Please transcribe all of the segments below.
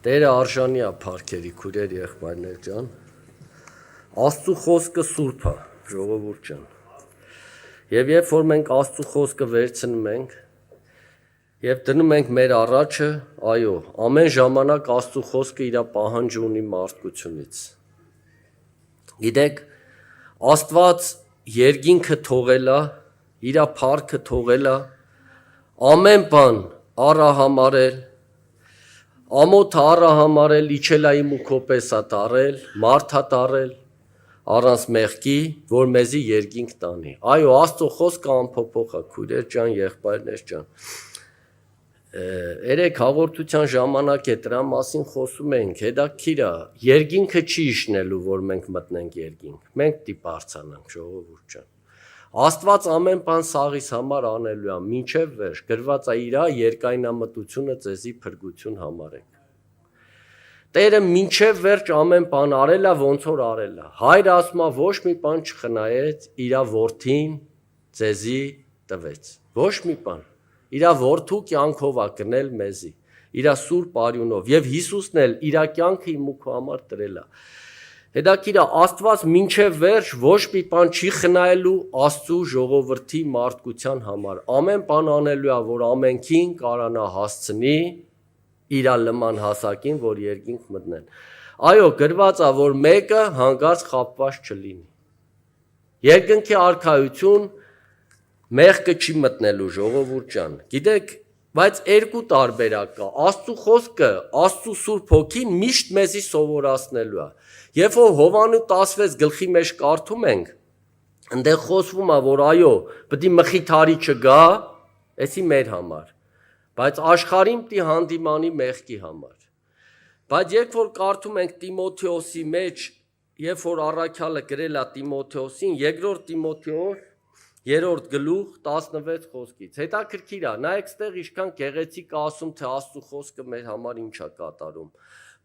Տերը արժանի է փառքերի քուրեր եղբայրներ ջան, Աստծու խոսքը սուրբ է, ժողովուրդ ջան, և երբ որ մենք Աստծու խոսքը վերցնում ենք և դնում ենք մեր առաջը, այո, ամեն ժամանակ Աստծու խոսքը իր պահանջը ունի մարդկությունից։ Գիտեք, Աստված երկինքը թողել է, իր փառքը թողել է, ամեն բան առահամարել, ամոթը առահամարել, իջել է իմ ու քո պես է տառել, մարդ է տառել, առանց մեղքի, որ մեզի երկինք տանի։ Այո, Աստծո խոսքը անփոփոխ է, քույրեր ջան, եղբայրներ ջան։ Երեք հաղորդության ժամանակ է դրա մասին խոսում ենք, հետաքրքիր է, երկինքը չի իջնելու, որ մենք մտնենք երկինք, մենք պիտի բարձրանանք, ժողովուրդ ջան։ Աստված ամեն բան սաղիս համար անելու է, մինչև վերջ, գրված է իր երկայնամտությունը ձեզի փրկություն համարեք։ Տերը մինչև վերջ ամեն բան արել է, ոնց որ արել է։ Հայրը ասում է, ոչ մի բան չխնայեց, իր որդին ձեզի տվեց։ Ոչ մի բան։ Իր որդու կյանքով է գնել մեզի, իր սուրբ արյունով, և Հիսուսն էլ իր կյանքը իմ ու քո համար տրել է։ Հետաքրքիր է, Աստված մինչև վերջ ոչ մի բան չի խնայելու Աստծու ժողովրդի մարդկության համար։ Ամեն բան անելու է, որ ամենքին կարանա հասցնի իր լման հասակին, որ երկինք մտնեն։ Այո, գրված է, որ մեկը հանկարծ խաբված չլինի։ Երկնքի արքայություն մեղքը չի մտնելու, ժողովուրդ ջան։ Գիտեք, բայց երկու տարբերակ կա։ Աստծու խոսքը, Աստծու Սուրբ Հոգին միշտ մեզի սովորացնելու է։ Երբ որ Հովհաննես 16 գլխի մեջ կարդում ենք, այնտեղ խոսվում է, որ այո, պետք է մխիթարի չգա, էսի մեր համար, բայց աշխարհին պիտի հանդիմանի մեղքի համար։ Բայց երբ որ կարդում ենք Տիմոթեոսի մեջ, երբ որ առաքյալը գրել է Տիմոթեոսին, 2 Տիմոթեոս 3 գլուխ 16 խոսքից, հետաքրքիր է, նայեք ստեղ ինչքան գեղեցիկ է ասում, թե Աստծու խոսքը մեր համար ինչ է կատարում։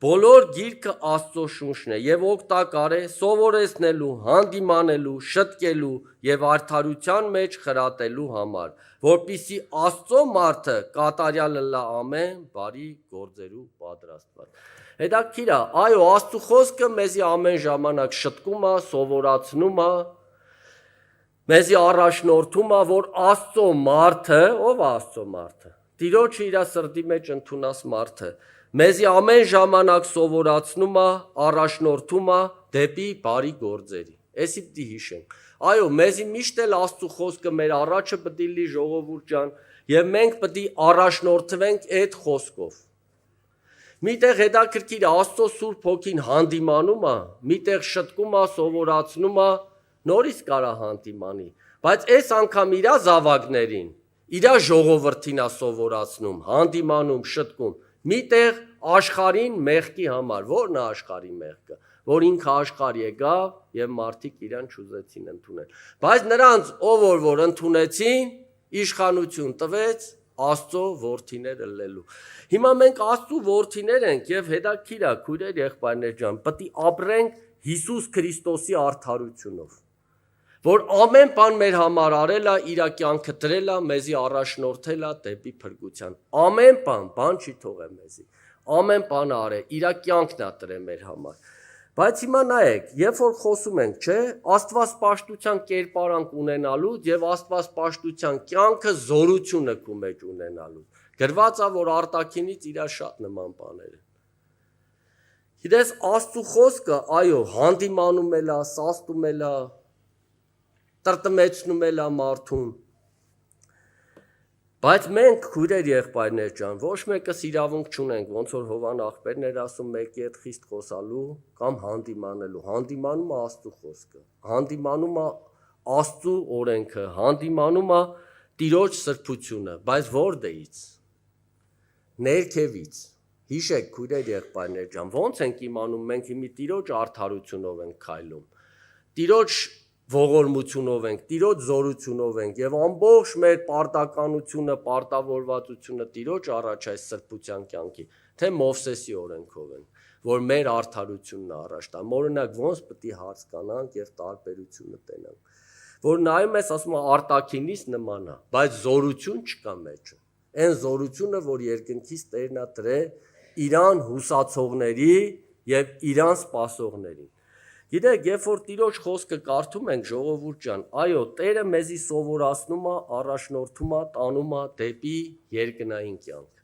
Բոլոր գիրքը Աստծո շունչն է և օգտակար է սովորեցնելու, հանդիմանելու, շտկելու և արդարության մեջ խրատելու համար, որպեսզի Աստծո մարդը կատարյալ լա ամեն բարի գործերու պատրաստված։ Հետաքրքիր է, այո, Աստծու խոսքը մեզի ամեն ժամանակ շտկում է, սովորացնում է, մեզի առաջնորդում է, որ Աստծո մարդը, ով է Աստծո մարդը, Տիրոջը իր սրտի մեջ ընդունած մարդը, մեզի ամեն ժամանակ սովորացնում է, առաջնորդում է դեպի բարի գործերի։ Էսի պիտի հիշենք։ Այո, մեզի միշտ էլ Աստծու խոսքը մեր առաջը պիտի լի, ժողովուրդ ջան, և մենք պիտի առաջնորդվենք այդ խոսքով։ Միտեղ հետաքրքիր է, Աստծո Սուրբ Հոգին հանդիմանում է, միտեղ շտկում է, սովորացնում է, նորից կարա հանդիմանի, բայց այս անգամ իր զավակներին, իր ժողովրդին է սովորացնում, հանդիմանում, շտկում, միտեղ աշխարհին մեղքի համար, ո՞րն է աշխարհի մեղքը, որ ինքը աշխարհ եկավ և մարդիկ իրան չուզեցին ընդունել, բայց նրանց, ով որ ընդունեցին, իշխանություն տվեց Աստծո որդիներ ըլլելու։ Հիմա մենք Աստծու որդիներ ենք և հետաքրքիր է, քույրեր եղբայրներ ջան, պետք է ապրենք Հիսուս Քրիստոսի արդարությունով, որ ամեն բան մեր համար արել է, իր կյանքը տրել է, մեզի առաջնորդել է դեպի փրկության։ Ամեն բան չի թողել մեզի, ամեն բան արել, իր կյանքն է տրել մեր համար։ Բայց հիմա նայեք, երբ որ խոսում ենք, չէ, աստվածպաշտության կերպարանք ունենալուց և աստվածպաշտության կյանքը զորությունը քո մեջ ունենալուց, գրված է, որ արտաքինից իրար շատ նման բաներ են։ Գիտես, Աստծու խոսքը, այո, հանդիմանում էլ է, սաստում էլ է, տրտմեցնում էլ է մարդուն, բայց մենք, քույրեր եղբայրներ ջան, ոչ մեկս իրավունք չունենք, ոնց որ Հովհան աղբերն էր ասում, մեկի հետ խիստ խոսալու կամ հանդիմանելու, հանդիմանում է Աստծու խոսքը, հանդիմանում է Աստծու օրենքը, հանդիմանում է Տիրոջ սրբությունը, բայց որտեղից, ներքևից, հիշեք քույրեր եղբայրներ ջան, ոնց ենք իմանում, մենք հիմի Տիրոջ արդարությունով ենք քայլում, Տիրոջ ողորմությունով ենք, Տիրոջ զորությունով ենք և ամբողջ մեր պարտականությունը, պարտավորվածությունը Տիրոջ առաջ այս սրբության կյանքի, թե Մովսեսի օրենքով ենք, որ մեր արդարությունն առաջ տա, օրինակ ոնց պետք է հարց կանանք և տարբերությունը տենանք, որ նայում ես, ասում է արտաքինից նման է, բայց զորություն չկա մեջը, այն զորությունը, որ երկնքից Տերն է տրել իրան հուսացողների եւ իրան սպասողներին։ Գիտեք, երբ որ Տիրոջ խոսքը կարդում ենք, ժողովուրդ ջան, այո, Տերը մեզի սովորացնում է, առաջնորդում է, տանում է դեպի երկնային կյանք։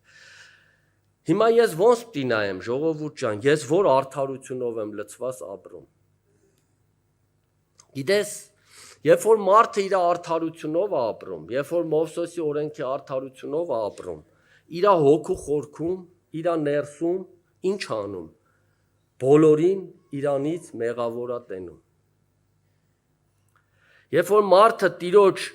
Հիմա ես ոնց պիտի նայեմ, ժողովուրդ ջան, ես որ արդարությունով եմ լցված ապրում։ Գիտես, երբ որ մարդը իր արդարությունով է ապրում, երբ որ Մովսեսի օրենքի արդարությունով է ապրում, իր հոգու խորքում, իր ներսում ինչ անում։ Բոլորին իրանից մեղավորա տենում։ Երբ որ մարդը Տիրոջ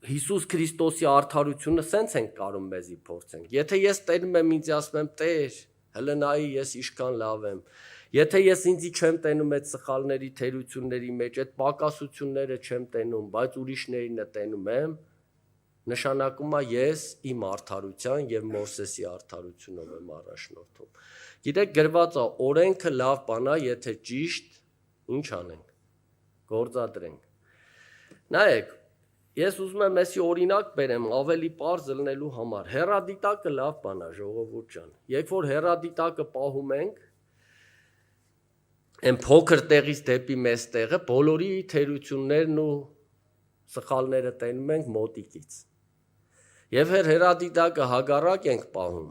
Հիսուս Քրիստոսի արդարությունը սենց ենք կարում մեզի փորձենք։ Եթե ես տենում եմ ինձ ասում եմ Տեր, հələ նայի ես իշքան լավ եմ։ Եթե ես ինձի չեմ տենում այդ սխալների թերությունների մեջ, այդ պակասությունները չեմ տենում, բայց ուրիշներին տենում եմ, նշանակում է ես իմ արդարության եւ Մովսեսի արդարությունով եմ առաջնորդում։ Գիտեք, գրված է օրենքը լավ բան է, եթե ճիշտ ինչ անենք, գործադրենք։ Նայեք, ես ուզում եմ այսի օրինակ բերեմ ավելի պարզ լինելու համար։ Հեռադիտակը լավ բան է, ժողովուրդ ջան։ Երբ որ հեռադիտակը պահում ենք, այն փոքր տեղից դեպի մեծ տեղը բոլորի թերություններն ու սխալները տենում ենք մոտիկից։ Եվ հեռադիտակը հագարակ ենք պահում,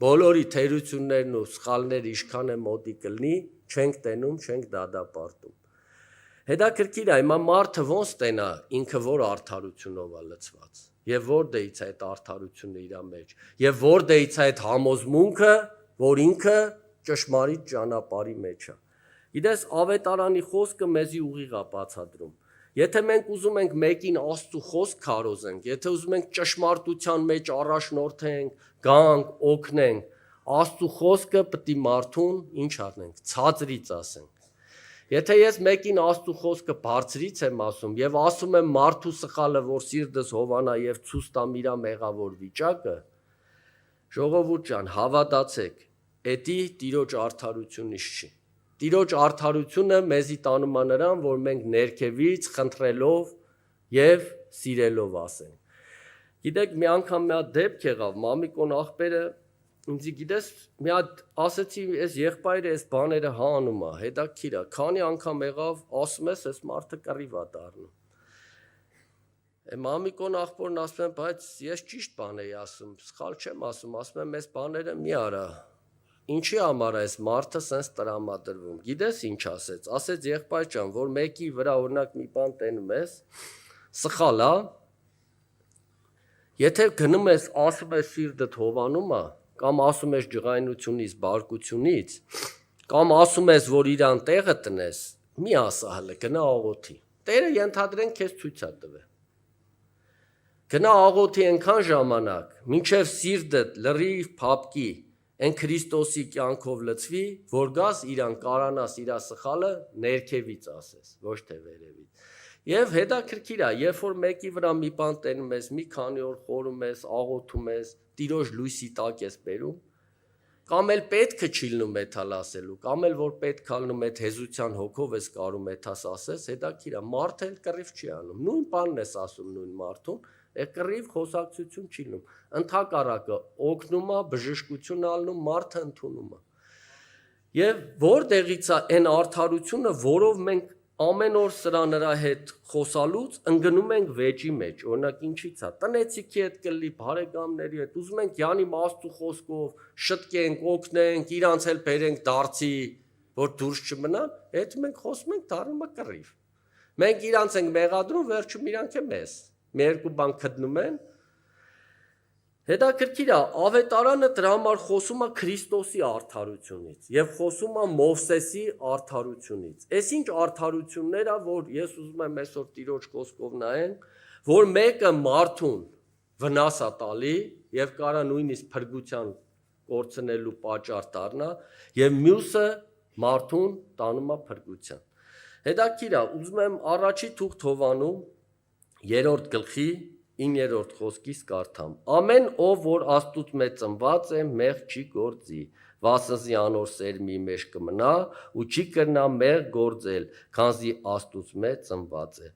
բոլորի թերություններն ու սխալները ինչքան է մոտիկ կլինի, չենք տենում, չենք դադապարտում։ Հետաքրքիր է, հիմա մարդը ոնց տենա ինքը որ արդարությունով է լցված, եւ որտեղից է այդ արդարությունը իր մեջ, եւ որտեղից է այդ համոզմունքը, որ ինքը ճշմարիտ ճանապարհի մեջ է։ Գիտես, ավետարանի խոսքը մեզի ուղիղ է բացատրում։ Եթե մենք ուզում ենք մեկին Աստծո խոսք քարոզենք, եթե ուզում ենք ճշմարտության մեջ առաջնորդենք, գանք, օգնենք, Աստծո խոսքը պետք է մարդուն ինչ անենք, ցածրից ասենք։ Եթե ես մեկին Աստծո խոսքը բարձրից եմ ասում եւ ասում եմ մարդու սխալը, որ սիրտս հովանա եւ ցույց տամ իր մեղավոր վիճակը, ժողովուրդ ջան, հավատացեք, էդի Տիրոջ արդարությունից չի։ Տիրոջ արդարությունը մեզի տանում է նրան, որ մենք ներքևից խնդրելով եւ սիրելով ասենք։ Գիտեք, մի անգամ մի հատ դեպք եղավ, Մամիկոն աղբերը ինձ գիտես, մի հատ ասեցի, այս եղբայրը այս բաները հա անում է, հետաքրքիր է, քանի անգամ եղավ, ասում ես, այս մարդը կռիվ է դառնում։ Մամիկոն աղբորն ասում եմ, բայց ես ճիշտ բան էի ասում, սխալ չեմ ասում եմ, այս բաները մի արա։ Ինչի համար է այս մարդը սենց տրամադրվում։ Գիտես ինչ ասեց։ Ասեց եղբայր ջան, որ մեկի վրա օրինակ մի բան տենում ես, սխալ է։ Եթե գնում ես, ասում ես սիրտդ հովանում է, կամ ասում ես ջղայնությունից, բարկությունից, կամ ասում ես, որ իրան տեղը տնես, մի ասա հələ, գնա աղոթի։ Տերը ենթադրենք քեզ ցույց է տվել։ Գնա աղոթի այնքան ժամանակ, մինչև սիրտդ լրիվ փափկի, այն Քրիստոսի կյանքով լցվի, որ գաս իրան կարանաս իր սխալը ներքևից ասես, ոչ թե վերևից։ Եվ հետաքրքիր է, երբ որ մեկի վրա մի բան տենում ես, մի քանի օր խորում ես, աղոթում ես, Տիրոջ լույսի տակ ես բերում, կամ էլ պետքը չի լինում մեթալ ասելու, կամ էլ որ պետք է լինում այդ հեզության հոգով ես կարում մեթաս ասես, հետաքրքիր է, մարդը էլ կռիվ չի անում, նույն բանն ես ասում նույն մարդուն, կռիվ խոսակցություն չի լինում, ընդհակառակը օգնում է, բժշկություն ալնում, մարդը ընդունում է։ Եվ որտեղից է այն արդարությունը, որով մենք ամեն օր սրա նրա հետ խոսալուց ընկնում ենք վեճի մեջ, օրինակ ինչից է, տնեցիքի հետ կլի, բարեկամների հետ, ուզում ենք յանի Աստծո խոսքով շտկենք, օգնենք, իրանց էլ բերենք դարձի, որ դուրս չմնան, այդ մենք խոսում ենք դառնում է կռիվ։ Մենք իրանց ենք մեղադրում, վերջում իրանք է մեզ։ Մի երկու բան գտնում են։ Հետաքրքիր է, ավետարանը դրա համար խոսում է Քրիստոսի արդարությունից եւ խոսում է Մովսեսի արդարությունից։ Այս ինչ արդարություններ է, որ ես ուզում եմ այսօր Տիրոջ խոսքով նայեն, որ մեկը մարդուն վնաս է տալի եւ կարա նույնիսկ փրկության կորցնելու պատճառ դառնա եւ մյուսը մարդուն տանում է փրկության։ Հետաքրքիր է, ուզում եմ առաջի թուղթ Հովաննում 3-րդ գլխի 9-րդ խոսքից կարդամ. Ամեն ով որ Աստծուց մեծ ծնված է, մեղ չի գործի, վասնզի անոր սերմի մեջ կմնա ու չի կրնա մեղ գործել, քանզի Աստծուց մեծ ծնված է։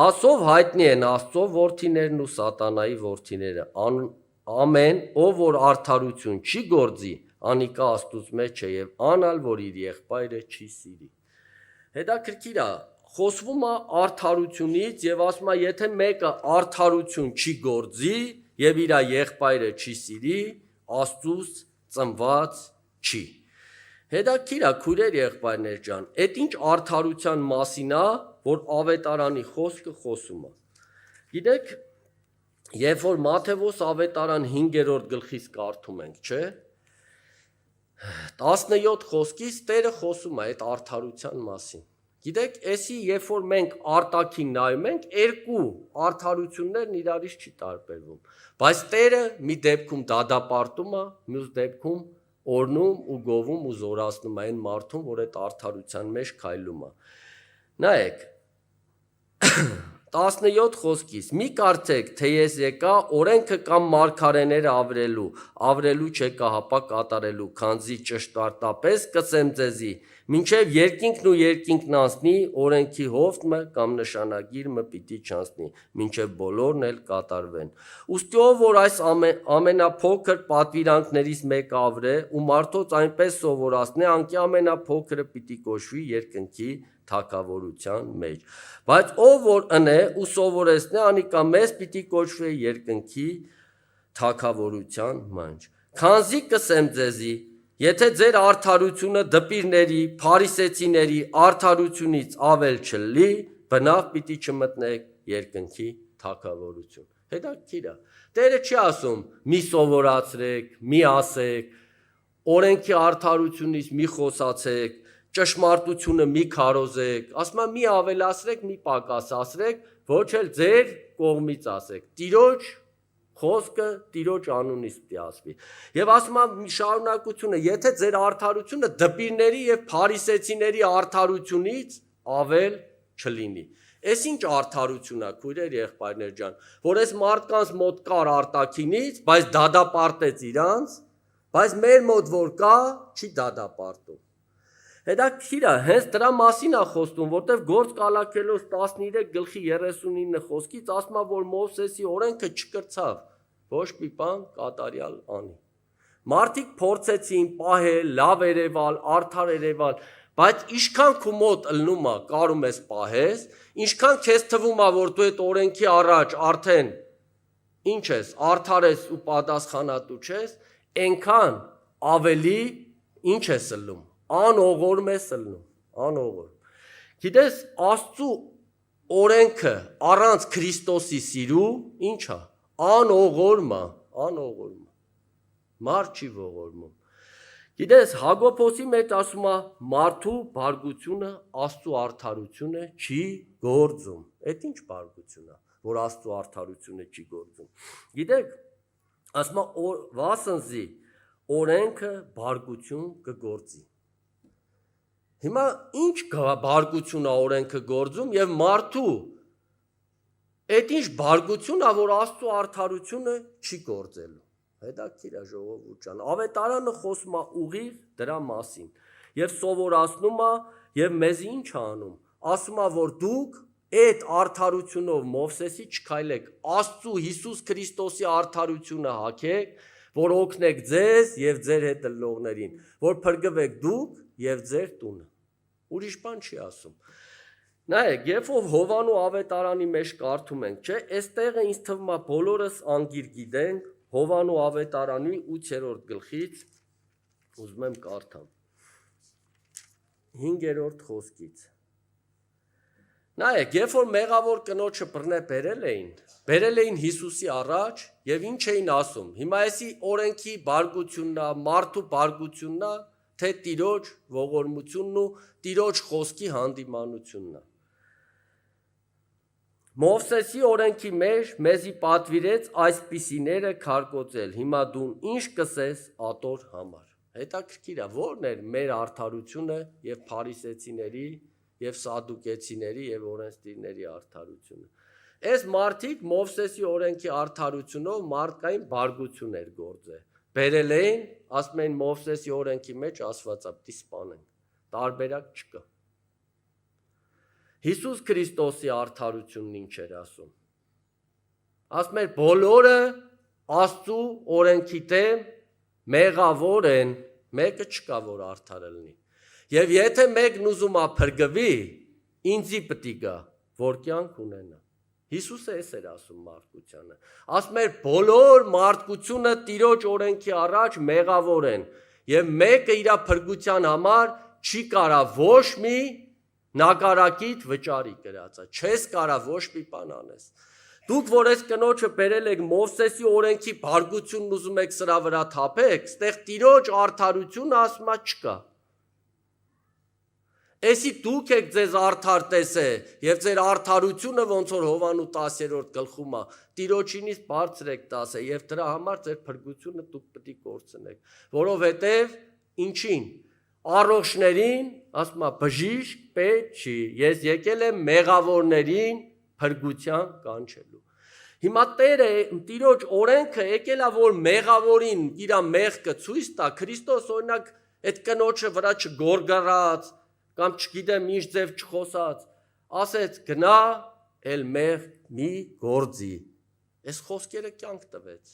Ասով հայտնի են Աստծո որդիներն ու սատանայի որդիները։ Ամեն ով որ արդարություն չի գործի, անիկա աստուծո մեջ է եւ անալ, որ իր եղբայրը չի սիրի։ Հետաքրքիր է, խոսվում է արդարությունից եւ ասում է, եթե մեկը արդարություն չի գործի եւ իր եղբայրը չի սիրի, աստուծո ծնված չի։ Հետաքրքիր է, քույրեր եղբայրներ ջան, այդ ինչ արդարության մասին է, որ ավետարանի խոսքը խոսում է։ Գիտեք, երբ որ Մատթեոս ավետարան 5-րդ գլխից կարդում ենք, չէ՞, 17 խոսքից Տերը խոսում է այդ արդարության մասին։ Գիտեք, էսի երբ որ մենք արտաքին նայում ենք, երկու արդարություններն իրարից չի տարբերվում, բայց Տերը մի դեպքում դադապարտում է, մյուս դեպքում օրնում ու գովում ու զորացնում է այն մարդուն, որ այդ արդարության մեջ քայլում է։ Նայեք, 17 խոսքից մի կարծեք, թե ես եկա օրենքը կամ մարգարեները ավրելու չեկա հապա կատարելու, քանզի ճշտարտապես կսեմ ձեզի, մինչև երկինքն ու երկինքն անցնի, օրենքի հովտը կամ նշանագիրը պիտի չանցնի, մինչև բոլորն էլ կատարվեն։ Ուստի ով որ այս ամենափոքր պատվիրանքներից մեկը ավրե ու մարդոց այնպես սովորացնի, անկի ամենափոքրը պիտի կոչվի երկնքի թագավորության մեջ։ Բայց ով որ ընե ու սովորեցնե, անիկա մեզ պիտի կոչվի երկնքի թագավորության մեջ։ Քանզի կսեմ ձեզի, եթե ձեր արդարությունը դպիրների, փարիսեցիների արդարությունից ավել չլի, բնավ պիտի չմտնեք երկնքի թագավորություն։ Հետաքրքիր է։ Տերը չի ասում՝ մի սովորացրեք, մի ասեք, օրենքի արդարությունից մի խոսացեք, ճշմարտությունը մի քարոզեք, ասում է մի ավելացրեք, մի պակասացրեք, ոչ էլ ձեր կողմից ասեք։ Տիրոջ խոսքը Տիրոջ անունից պիտի ասվի։ Եվ ասում է շարունակությունը, եթե ձեր արդարությունը դպիրների եւ փարիսեցիների արդարությունից ավել չլինի։ Էս ինչ արդարություն է, քույրեր եղբայրներ ջան, որ այս մարդկանց մոտ կար արտաքինից, բայց դադապարտեց իրանց, բայց մեր մոտ որ կա, չի դադապարտում։ Հետաքրքիր է, հենց դրա մասին է խոսում, որտեղ Գործ Կալակելոս 13:39 խոսքից ասում է, որ Մովսեսի օրենքը չկրծավ, ոչ մի բան կատարյալ անի։ Մարդիկ փորձեցին պահել, լավ երևալ, արդար երևալ, բայց ինչքան քու մոտ ըլնում է, կարում ես պահես, ինչքան քեզ թվում է, որ դու այդ օրենքի առաջ արդեն ինչ ես, արդար ես ու պատասխանատու չես, այնքան ավելի ինչ ես ըլնում, անողորմ ես ըլնում, անողորմ։ Գիտես, Աստծու օրենքը առանց Քրիստոսի սիրու ինչ է, անողորմ է, անողորմ է, մարդ չի ողորմում։ Գիտես, Հակոբոսի մեջ ասում է, մարդու բարգությունը Աստծու արդարությունը չի գործում։ Այդ ինչ բարգություն է, որ Աստծու արդարությունը չի գործում։ Գիտեք, ասում է, վասնզի օրենքը բարգություն կգործի։ Հիմա ինչ բարգություն է օրենքը գործում եւ մարդու այդ ինչ բարգություն է, որ Աստծու արդարությունը չի գործելու։ Հետաքրքիր է ժողովուրդ ջան, ավետարանը խոսում է ուղիղ դրա մասին եւ սովորացնում է եւ մեզ ինչ անում, ասում է, որ դուք այդ արդարությունով Մովսեսի չքայլեք, Աստծու Հիսուս Քրիստոսի արդարությունը հագեք, որ օգնեք ձեզ եւ ձեր հետ ըլլողներին, որ փրկվեք դուք եւ ձեր տունը։ Ուրիշ բան չի ասում։ Նայեք, երբ որ Հովանու ավետարանի մեջ կարդում ենք, չէ, այստեղը ինձ թվում է բոլորս անգիր գիտենք Հովանու ավետարանի 8-րդ գլխից, ուզում եմ կարդամ, 5-րդ խոսքից։ Նայեք, երբ որ մեղավոր կնոջը բռնե բերել էին Հիսուսի առաջ եւ ինչ էին ասում։ Հիմա էսի օրենքի բարգությունն է, մարդու բարգությունն է, թե Տիրոջ ողորմությունն ու Տիրոջ խոսքի հանդիմանությունն է։ Մովսեսի օրենքի մեջ մեզի պատվիրեց այսպիսիները քարկոծել։ Հիմա դու ինչ կսես ատոր համար։ Հետաքրքիր է, ո՞րն էր մեր արդարությունը եւ փարիսեցիների եւ սադուկեցիների եւ օրենսդիրների արդարությունը։ Այս մարդիկ Մովսեսի օրենքի արդարությունով մարդկային բարգություն էր գործել։ Բերել էին, ասում են Մովսեսի օրենքի մեջ ասված է՝ պիտի սպանեն։ Տարբերակ չկա։ Հիսուս Քրիստոսի արդարությունն ինչ էր ասում։ Ասում էր բոլորը Աստծու օրենքի դեմ մեղավոր են Մեկը չկա, որ արդար լինի։ Եվ եթե մեկն ուզում է փրկվի, ինձի պետք է գա, որ կյանք ունենա։ Հիսուսը էս էր ասում մարդկությանը։ Ասում էր բոլոր մարդկությունը Տիրոջ օրենքի առաջ մեղավոր են, եւ մեկը իր փրկության համար չի կարա ոչ մի նակարակիտ վճարի գրածա, չես կարա ոչ մի բան անես։ Դուք որ այս կնոջը բերել եք Մովսեսի օրենքի բարգությունն ուզում եք սրա վրա թափեք, ստեղ Տիրոջ արդարությունը ասում է չկա։ Էսի դուք եք ձեզ արդար տեսե եւ ձեր արդարությունը ոնց որ Հովանու 10-րդ գլխում է, Տիրոջինից բարձր եք տասե եւ դրա համար ձեր փրկությունը դուք պետք է կորցնեք, որովհետեւ ինչին առողջներին, ասում է բժիշկ պետք չի, ես եկել եմ մեղավորներին փրկության կանչելու։ Հիմա Տերը Տիրոջ օրենքը եկել է որ մեղավորին իր մեղքը ցույց տա, Քրիստոս օրինակ այդ կնոջը վրա չգորգռած կամ չգիտեմ ինչ ձև չխոսած, ասեց գնա, էլ մեղ մի գործի, այս խոսքերը կյանք տվեց,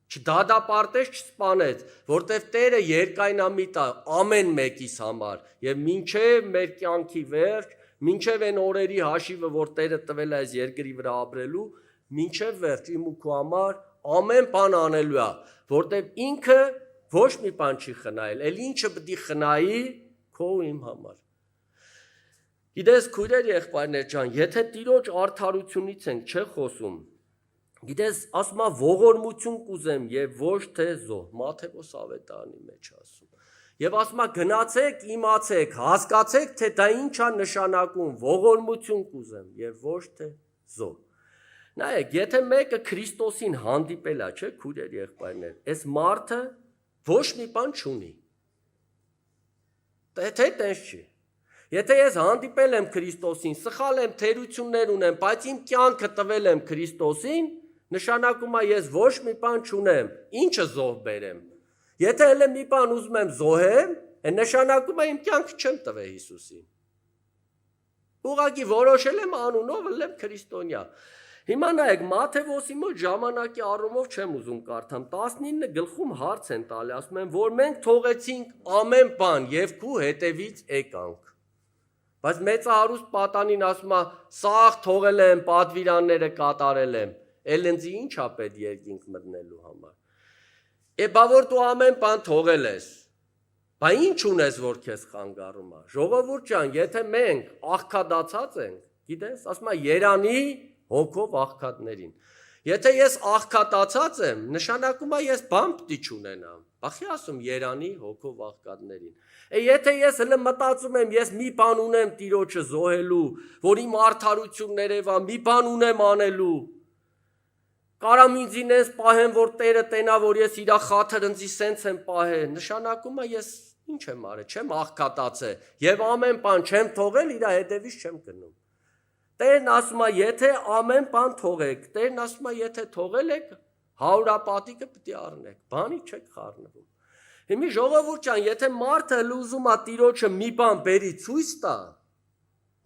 չդադապարտեց, չսպանեց, որտև Տերը երկայնամիտ է ամեն մեկիս համար, և մինչև մեր կյանքի վերջ, մինչև են օրերի հաշիվը, որ Տերը տվել է այս երկրի վրա ապրելու, մինչև վերջ իմ ու քո համար ամեն բան անելու է, որտև ինքը ոչ մի բան չի խնայել, էլ ինչը պետք է խնայի քո ու իմ համար։ Գիտես, քույրեր եղբայրներ ջան, եթե Տիրոջ արդարությունից ենք չէ խոսում, գիտես, ասում է ողորմություն կուզեմ եւ ոչ թե զոհ, Մատթեոս ավետարանի մեջ ասում։ Եվ ասում է գնացեք, իմացեք, հասկացեք, թե դա ինչ է նշանակում, ողորմություն կուզեմ եւ ոչ թե զոհ։ Նայեք, եթե մեկը Քրիստոսին հանդիպել է, չէ, քույրեր եղբայրներ, այս մարդը ոչ մի բան չունի։ Թե տես չի։ Եթե ես հանդիպել եմ Քրիստոսին, սխալ եմ, թերություններ ունեմ, բայց իմ կյանքը տվել եմ Քրիստոսին, նշանակում է ես ոչ մի բան չունեմ, ինչը զոհ բերեմ։ Եթե հենց մի բան ուզում եմ զոհեմ, նշանակում է իմ կյանքը չեմ տվել Հիսուսին։ Ուղղակի որոշել եմ անունով ըլեմ քրիստոնյա։ Հիմա նայեք, Մատթեոսի մոտ ժամանակի առումով չեմ ուզում կարդամ, 19 գլխում հարց են տալի, ասում են, որ մենք թողեցինք ամեն բան եւ քու հետևից եկանք։ Բայց մեծահարուստ պատանին ասում է, սաղ թողել եմ, պատվիրանները կատարել եմ, էլ ինձ ինչ է պետք երկինք մտնելու համար։ Բա որ դու ամեն բան թողել ես, բա ինչ ունես, որ քեզ խանգարում է։ Ժողովուրդ ջան, եթե մենք աղքատացած ենք, գիտես, ասում է Երանի հոգով աղքատներին։ Եթե ես աղքատացած եմ, նշանակում է ես բան պիտի չունենամ։ Բախի ասում Երանի հոգով աղքատներին։ Եթե ես հենց մտածում եմ, ես մի բան ունեմ Տիրոջը զոհելու, որ իմ արդարությունն երևա, մի բան ունեմ անելու։ Կարամ ինձ ինձ պահեմ, որ Տերը տենա, որ ես իր խաթր ինձի սենց եմ պահել, նշանակում է ես ինչ եմ արել, չեմ աղքատացել եւ ամեն բան չեմ թողել, իր հետևից չեմ գնում։ Տերն ասում է, եթե ամեն բան թողեք, Տերն ասում է, եթե թողել եք, հարուրապատիկը պետք է առնեք, բանի չեք խառնվում։ Հիմա ժողովուրդ ջան, եթե մարդը ուզում է Տիրոջը մի բան բերի ցույց տա,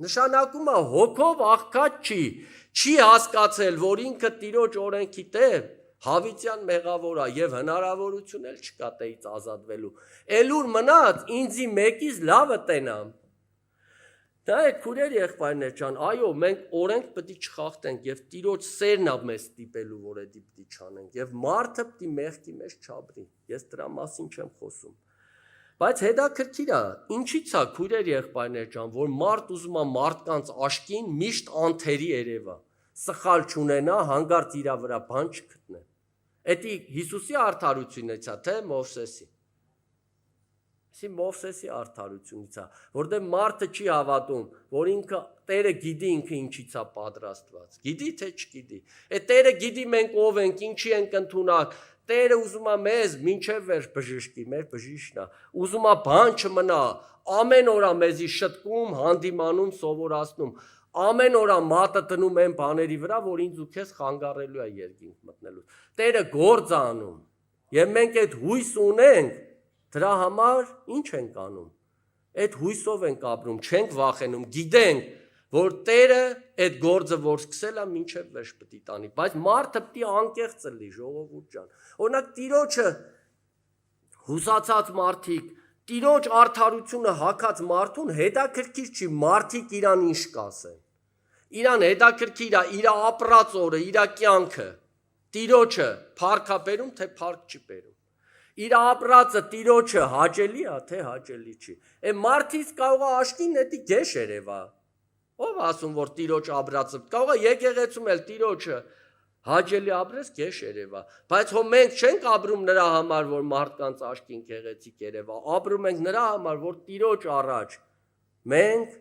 նշանակում է հոգով աղքատ չի հասկացել, որ ինքը Տիրոջ օրենքի տեր, հավիտյան մեղավոր է եւ հնարավորություն էլ չկա տեից ազատվելու։ Էլուր մնաց ինձի մեկից լավը տենամ։ Դա է քուրեր եղբայրներ ջան, այո, մենք օրենք պետք է չխախտենք եւ Տիրոջ սերն է մեզ ստիպելու, որ դա պետք է չանենք եւ մարդը պետք է մեղքի մեջ չապրի։ Ես դրա մասին չեմ խոսում։ Բայց հետաքրքիր է, ինչի՞ց է քուրեր եղբայրներ ջան, որ մարդ ուզում է մարդկանց աշկին միշտ անթերի երևա, սխալ չունենա, հանգարց իր վրա բան չգտնե։ Էդի Հիսուսի արդարությունից է, թե Մովսեսի։ Սի Մովսեսի արդարությունից է, որտեղ մարդը չի հավատում, որ ինքը Տերը գիտի ինքը ինչից է պատրաստված։ Գիտի թե չգիտի։ Այդ Տերը գիտի մենք ով ենք, ինչի ենք ընդունակ։ Տերը ուզում է մեզ մինչև վերջ բժշկի, մեր բժիշկն է։ Ուզում է բան չմնա, ամեն օր մեզի շտկում, հանդիմանում, սովորացնում։ Ամեն օր մատը տնում են բաների վրա, որ ինձ ու քեզ խանգարելու է երկինք մտնելու։ Տերը գործ է անում։ Եվ մենք այդ հույս ունենք, դրա համար ինչ ենք անում։ Այդ հույսով ենք ապրում, չենք վախենում, գիտենք, որ Տերը այդ գործը որ սկսել է մինչև վերջ պետք է տանի, բայց մարդը պետք է անկեղծ լինի, ժողովուրդ ջան։ Օրինակ Տիրոջը հուսացած մարդիկ, տիրոջ արդարությունը հակած մարդուն հետաքրքիր չի, մարդիկ իրան ինչ կասեն։ Իրան հետաքրքիր է իր ապրած օրը, իր կյանքը, տիրոջը փառք է բերում, թե փառք չի բերում։ Իր ապրածը տիրոջը հաճելի է, թե հաճելի չի։ Այն մարդից կարող է աշկին նետի գեշ երևա։ Ով ասում, որ տիրոջ ապրածը, կարող է եկեղեցում էլ տիրոջը հաճելի ապրես գեշ երևա, բայց հո մենք չենք ապրում նրա համար, որ մարդկանց աշկին գեղեցիկ երևա, ապրում ենք նրա համար, որ տիրոջ առաջ մենք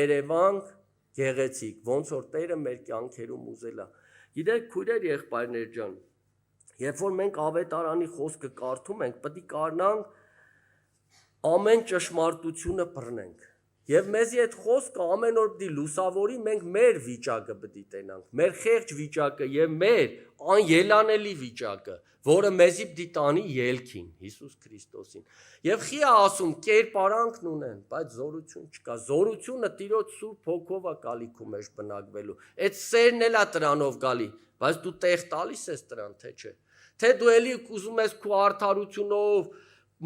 երևանք գեղեցիկ, ոնց որ Տերը մեր կյանքերում ուզել է։ Գիտեք, քույրեր, եղբայրներ ջան, երբ որ մենք ավետարանի խոսքը կարդում ենք, պետք է կարողանանք ամեն ճշմարտությունը բռնենք։ Եվ մեզի այդ խոսքը ամեն օր պիտի լուսավորի, մենք մեր վիճակը պիտի տենանք, մեր խեղճ վիճակը եւ մեր անելանելի վիճակը, որը մեզի պիտի տանի ելքին, Հիսուս Քրիստոսին։ Եվ խի է ասում, կերպարանքն ունեն, բայց զորություն չկա։ Զորությունը Տիրոջ Սուրբ Հոգով է գալիքում մեջ բնակվելու։ Այդ սերն էլ է դրանով գալի, բայց դու տեղ տալիս ես դրան, թե չէ։ Թե դու էլի ուզում ես քո արդարությունով,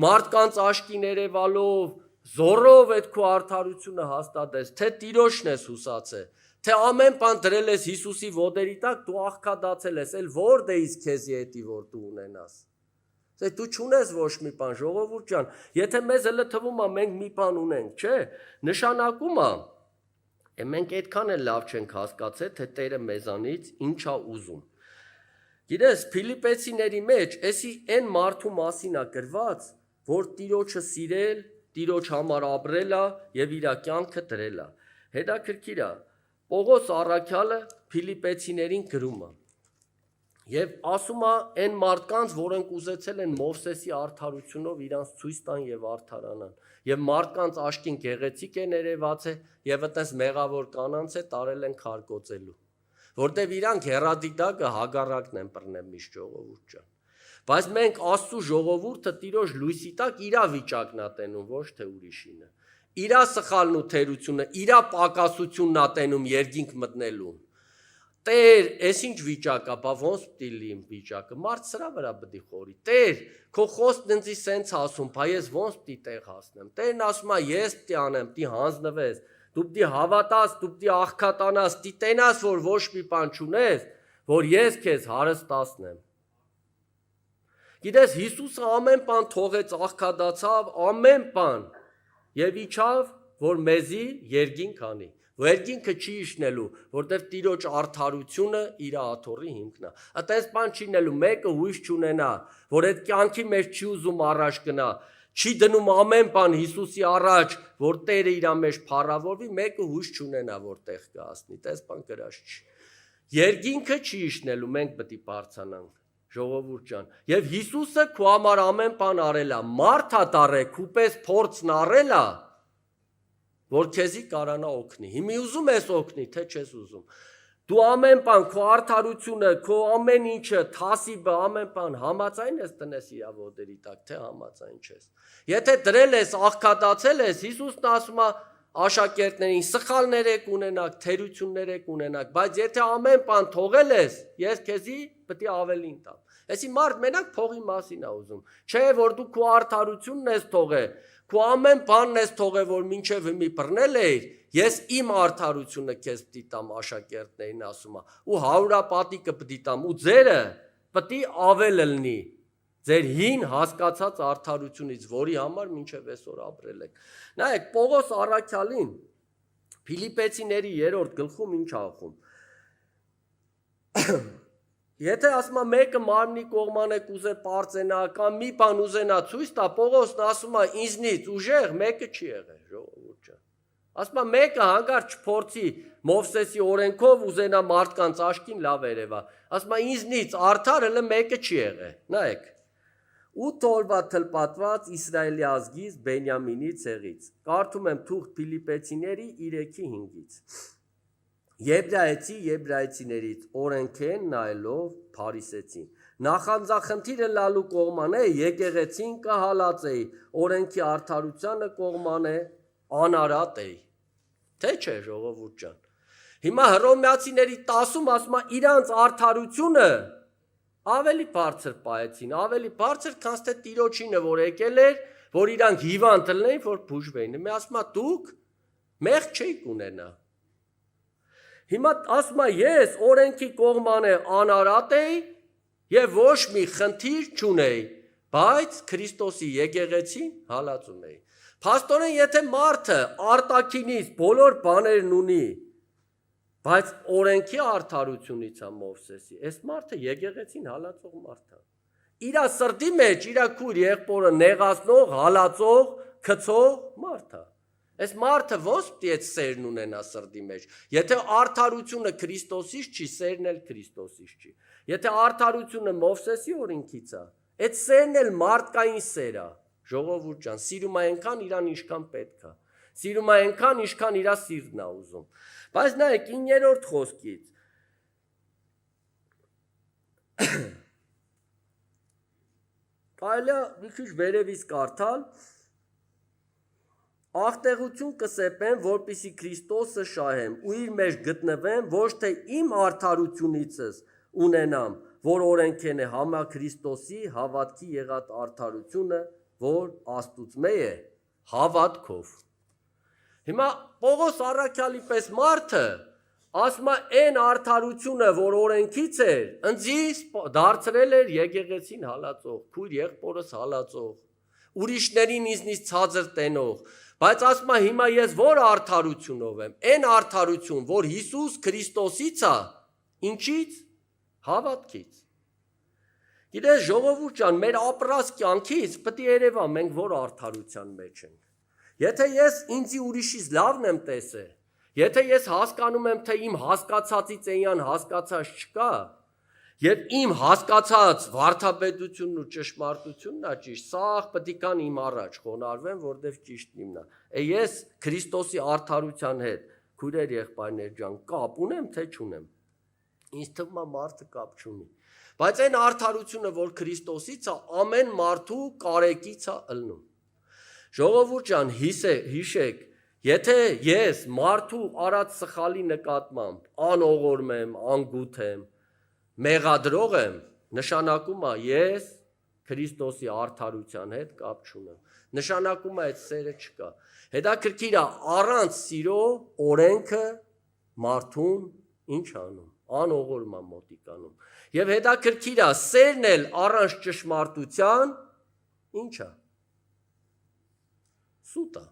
մարդկանց աշկին երևալով, զորով այդ քո արդարությունը հաստատես, թե Տիրոջն ես հուսացել, թե ամեն բան դրել ես Հիսուսի ոտերի տակ, դու աղքատացել ես, էլ որ դե իսկ քեզի հետի որ դու ունենաս։ Դու չունես ոչ մի բան, ժողովուրդ ջան, եթե մեզ հələ թվում է մենք մի բան ունենք, չէ, նշանակում է, մենք այդքան էլ լավ չենք հասկացել, թե Տերը մեզանից ինչ է ուզում։ Գիտես, Փիլիպեցիների մեջ էսի այն մարդու մասին է գրված, որ Տիրոջը սիրել, Տիրոջ համար ապրել է եւ իր կյանքը դրել է։ Հետաքրքիր է, Պողոս առաքյալը Փիլիպեցիներին գրում է եւ ասում է այն մարդկանց, որոնք ուզեցել են Մովսեսի արդարությունով իրանց ցույց տան եւ արդարանան։ Եվ մարդկանց աշկին գեղեցիկ է ներեված է եւ այդպես մեղավոր կանանց է տարել են քարկոծելու։ Որտեւ իրանք հերադիտակը հագարակն են բռնել միշտ ժողովուրդ ջան։ Բայց մենք Աստծո ժողովուրդը Տիրոջ լույսի տակ իր վիճակն է տենում, ոչ թե ուրիշինը։ Իր սխալն ու թերությունը, իր պակասությունն է տենում երկինք մտնելուն։ Տեր, այս ինչ վիճակ է, բա ոնց պիտի լինի վիճակը։ Մարդ սրա վրա պիտի խորի։ Տեր, քո խոսքն ինձ սենց ասում, բա ես ոնց պիտի տեղ հասնեմ։ Տերն ասում է, ես պիտի անեմ, պիտի հանձնվես, դու պիտի հավատաս, դու պիտի աղքատանաս, պիտի տենաս, որ ոչ մի բան չունես, որ ես քեզ հարստացնեմ։ Գիտես, Հիսուսը ամեն բան թողեց, աղքատացավ, ամեն բան եւ իջավ, որ մեզի երկինք անի։ Երկինքը չի իջնելու, որտեղ Տիրոջ արդարությունը իր աթոռի հիմքն է։ Այդպես բան չի նելու, մեկը հույս չունենա, որ այդ կյանքի մեջ չի ուզում առաջ գնա, չի դնում ամեն բան Հիսուսի առաջ, որ Տերը իր մեջ փառավորվի, մեկը հույս չունենա, որ տեղ կհասնի։ Տես բան գրած չի։ Երկինքը չի իջնելու, մենք պետք է բարձրանանք։ Ժողովուրդ ջան, եւ Հիսուսը քո համար ամեն բան արել է, մարդա տարե, քուպես փորձն արել է, որ քեզի կարանա օգնի։ Հիմի ուզում ես օգնի, թե չես ուզում։ Դու ամեն բան, քո արդարությունը, քո ամեն ինչը, թասիբը, ամեն բան համաձայն ես տնես իր ոտերի տակ, թե համաձայն չես։ Եթե դրել ես, աղքատացել ես, Հիսուսն ասում է աշակերտներին, սխալներ եք ունենաք, թերություններ եք ունենաք, բայց եթե ամեն բան թողել ես, ես քեզի պետք է ավելին տամ։ Այսի մարդ մենակ փողի մասին է ուզում։ Չէ, որ դու քո արդարությունն ես թողել, քո ամեն բանն ես թողել, որ մինչև հիմի բռնել էիր, ես իմ արդարությունը քեզ պիտի տամ, աշակերտներին ասում է, ու հարուրապատիկը պիտի տամ, ու ձերը պիտի ավել լինի ձեր հին հասկացած արդարությունից, որի համար մինչև այսօր ապրել եք։ Նայեք, Պողոս առաքյալին Փիլիպեցիների 3-րդ գլխում ինչ աղում։ Եթե ասում է մեկը մարմնի կողմանը կուզե պարծենա կամ մի բան ուզենա ցույց տա, Պողոսն ասում է ինձնից ուժեղ մեկը չի եղել, ժողովուրդ ջան։ Ասում է մեկը հանկարծ չփորձի Մովսեսի օրենքով ուզենա մարդկանց աշկին լավ երևա։ Ասում է ինձնից արդար հələ մեկը չի եղել։ Նայեք։ 8 օրվա թլպատված Իսրայելի ազգից Բենյամինի ցեղից։ Կարդում եմ թուղթ Փիլիպեցիների 3:5-ից։ Եբրայեցիներից օրենքեն նայելով փարիսեցին։ Նախանձախնդիրը լալու կողմանե եկեղեցին կհալածեի, օրենքի արդարությանը կողմանե անարատ էի։ Թե չէ ժողովուրդ ջան։ Հիմա Հռոմեացիների 10-ում ասում է իրանց արդարությունը Ավելի բարձր պահեցին, ավելի բարձր, քան թե տիրոջինը, որ եկել էր, որ իրանք հիվանդ լինեին, որ բուժվեին։ Մի ասում է դուք մեղ չեք ունենա։ Հիմա ասում է ես օրենքի կողմանը անարատ էի եւ ոչ մի խնդիր չունեի, բայց Քրիստոսի եկեղեցին հալածում էի։ Փաստորեն, եթե մարդը արտաքինից բոլոր բաներն ունի, բայց օրենքի արդարությունից է Մովսեսի, այս մարդը եկեղեցին հալածող մարդ է։ Իր սրտի մեջ իր քույր եղբորը նեղացնող, հալածող, քցող մարդ է։ Այս մարդը ո՞նց պիտի այդ սերն ունենա սրտի մեջ։ Եթե արդարությունը Քրիստոսից չի, սերն էլ Քրիստոսից չի։ Եթե արդարությունը Մովսեսի օրենքից է, այդ սերն էլ մարդկային սեր է։ Ժողովուրդ ջան, սիրում է այնքան իրան ինչքան պետք է։ Սիրում է այնքան ինչքան իր սիրտն է ուզում։ Բայց նայեք 9-րդ խոսքից։ Կարելի է մի քիչ վերևից կարդալ։ Աղտեղություն կսեպեմ, որպիսի Քրիստոսը շահեմ ու իր մեջ գտնվեմ, ոչ թե իմ արդարությունիցս ունենամ, որ օրենքեն է համա Քրիստոսի հավատքի եղած արդարությունը, որ Աստուծմե է հավատքով։ Հիմա Պողոս առաքյալի պես մարդը ասում է այն արդարությունը, որ օրենքից էր, ընձի դարձրել էր եկեղեցին հալածող, քույր եղբորս հալածող, ուրիշներին ինձնից ցածր տենող, բայց ասում է հիմա ես որ արդարությունով եմ, այն արդարություն, որ Հիսուս Քրիստոսից է, ինչից? Հավատքից։ Գիտես ժողովուրդ ջան, մեր ապրած կյանքից պետք է երևա մենք որ արդարության մեջ ենք։ Եթե ես ինձի ուրիշից լավն եմ տեսել, եթե ես հասկանում եմ, թե իմ հասկացածից էյան հասկացած չկա, եւ իմ հասկացած վարդապետությունն ու ճշմարտությունն է ճիշտ, սաղ պետք է կան իմ առաջ խոնարհվեմ, որտեվ ճիշտն իմն է։ Ես Քրիստոսի արդարության հետ, քույրեր եղբայրներ ջան, կապ ունեմ, թե չունեմ։ Ինձ թվում է մարդը կապ չունի։ Բայց այն արդարությունը, որ Քրիստոսից է, ամեն մարդու կարեկից է ըլնում։ Ժողովուրդ ջան, հիշեք, եթե ես մարդու արած սխալի նկատմամբ անողորմ եմ, անգութ եմ, մեղադրող եմ, նշանակում է ես Քրիստոսի արդարության հետ կապ չունեմ։ Նշանակում է այդ սերը չկա։ Հետաքրքիր է առանց սիրո օրենքը մարդուն ինչ անում, անողորմ է մոտիկանում։ Եվ հետաքրքիր է սերն էլ առանց ճշմարտության ինչ է։ Սուտ է։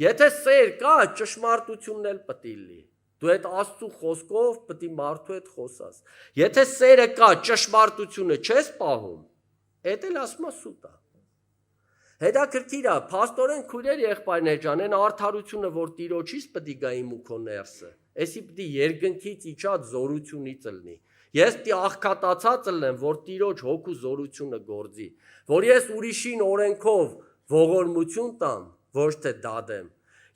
Եթե սեր կա, ճշմարտությունն էլ պետք է լինի։ Դու այդ Աստծո խոսքով պետք է մարդու հետ խոսաս։ Եթե սերը կա, ճշմարտությունը չես պահում, այդ էլ ասում է սուտ է։ Հետաքրքիր է, փաստորեն քույրեր եղբայրներ ջան, այն արդարությունը, որ Տիրոջից պետք է գա իմ ու քո ներսը, էսի պետք է երկնքից իջած զորությունից լինի։ Ես պետք է աղքատացած լինեմ, որ Տիրոջ հոգու զորությունը գործի, որ ես ուրիշին օրենքով ողորմություն տամ, ոչ թե դադեմ։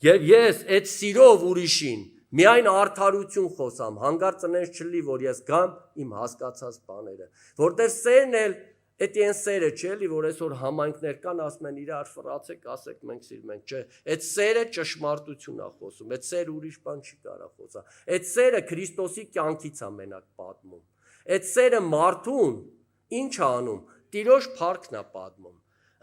Եվ ես այդ սիրով ուրիշին միայն արդարություն խոսամ, հանգարց ընես չլի, որ ես գամ իմ հասկացած բաները, որտեղ սերն էլ Էդ են սերը չէ, էլի որ այսօր համայնքներ կան, ասում են իրար ֆրացեք, ասեք մենք սիրում ենք, չէ, այդ սերը ճշմարտություն է խոսում, այդ սերը ուրիշ բան չի կարող խոսալ։ Այդ սերը Քրիստոսի կյանքից է մենակ պատմում։ Այդ սերը մարդուն ինչ է անում, Տիրոջ փառքն է պատմում։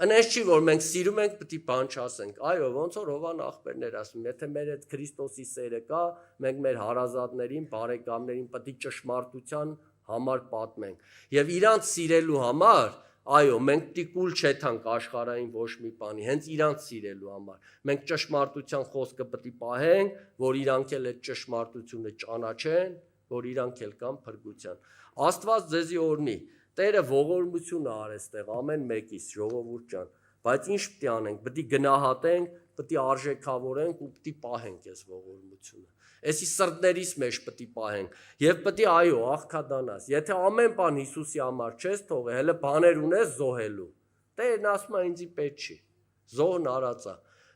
Այնպես չի որ մենք սիրում ենք, պետք է բան չասենք։ Այո, ոնց որ Հովան ախպերներ ասում, եթե մեր այդ Քրիստոսի սերը կա, մենք մեր հարազատներին, բարեկամներին պետք է ճշմարտության համար պատմենք եւ իրանց սիրելու համար այո մենք պիտի կուլ չեթանք աշխարհային ոչ մի բանի հենց իրանց սիրելու համար մենք ճշմարտության խոսքը պետք է պահենք որ իրանք էլ այդ ճշմարտությունը ճանաչեն որ իրանք էլ կան փրկության Աստված ձեզի օրհնի Տերը ողորմություն արեց այստեղ ամեն մեկից ժողովուրդ ջան բայց ինչ պետք է անենք պետք է գնահատենք պետք է արժեքավորենք ու պետք է պահենք այս ողորմությունը Էսի սրտներիս մեջ պետք է պահենք եւ պետք է այո աղքատանաս եթե ամեն բան Հիսուսի համար չես թողել հələ բաներ ունես զոհելու Տերն ասում է ինձի պետք չի զոհն արածա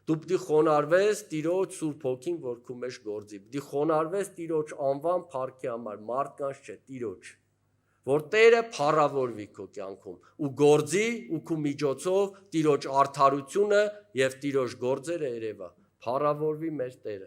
դու պետք է խոնարհվես Տիրոջ Սուրբ Հոգին որ քու մեջ գործի պետք է խոնարհվես Տիրոջ անվան փառքի համար մարդկանց չէ Տիրոջ որ Տերը փառավորվի քո կյանքում ու գործի ու քու միջոցով Տիրոջ արդարությունը եւ Տիրոջ գործերը երևա փառավորվի մեր Տերը